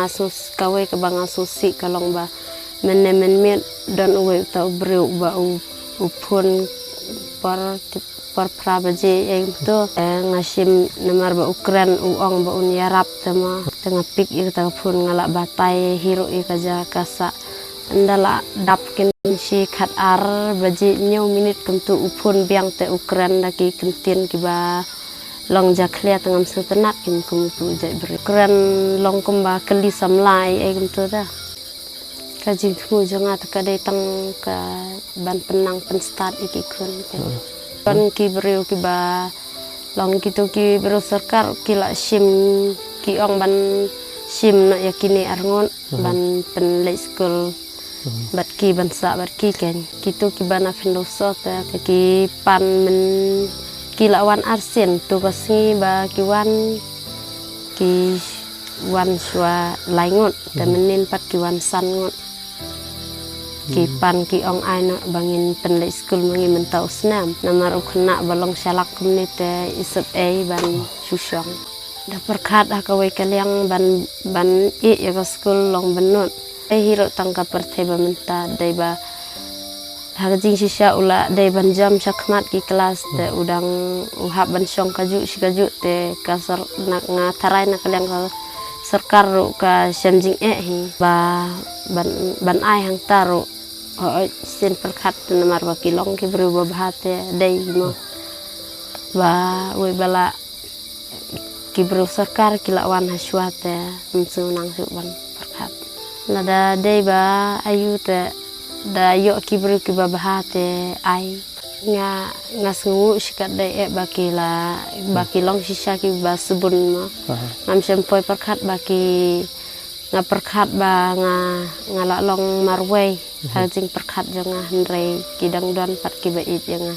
ngasus kawe ke bangasusi kalong ba men dan uwe tau beriu ba upun par prabaje itu ngasim namar ba ukran uong ba unyarap sama tengah pik ir ta pun ngalak batai hiru i kaja kasa andala dapkin si khat ar baji nyau minit kentu upun biang te ukran lagi kentin kiba long jaklia tengam setenat kin kum tu jai beri ukran long kumba keli samlai kentu dah kaji mu jonga takade tang ka ban penang penstat iki kun kan ki beriu ki ba long gitu ki beriu sarkar kila sim ki ong ban sim na yakini arngon ban pen lay school bat ki ban sa bat ki ken gitu ki bana fendoso ta ki pan men ki lawan arsen tu kasi ba ki wan swa laingot ta menin pat ki wan san ngot ki pan ki ong ai na bangin pen lay school mangi mentau snam namar ukna balong shalak komunite isep ban susyong da perkat akawe kaliang ban i ya ka school long benut hiro tangka perteba menta dai ba hagajing sisya ula dai ban jam syakmat ki kelas te udang uhap ban syong kaju sikaju te kasar nak ngatarai nak kaliang ka sarkar ka syamjing hi ba ban ai hang taru sin perkat namar ba kilong ki berubah bahate dai mo ba we bala ki beru sarkar kilawan haswate nang su ban perkat nada dai ba ayu te da yo ki beru ki ba bahate ai ngas ngu sikat dai ba kilong sisa ki ba subun mo ngam sempoi perkat ba ki nga perkat ba nga long marway hajing perkat jonga hendrei kidang don pat ki bait jonga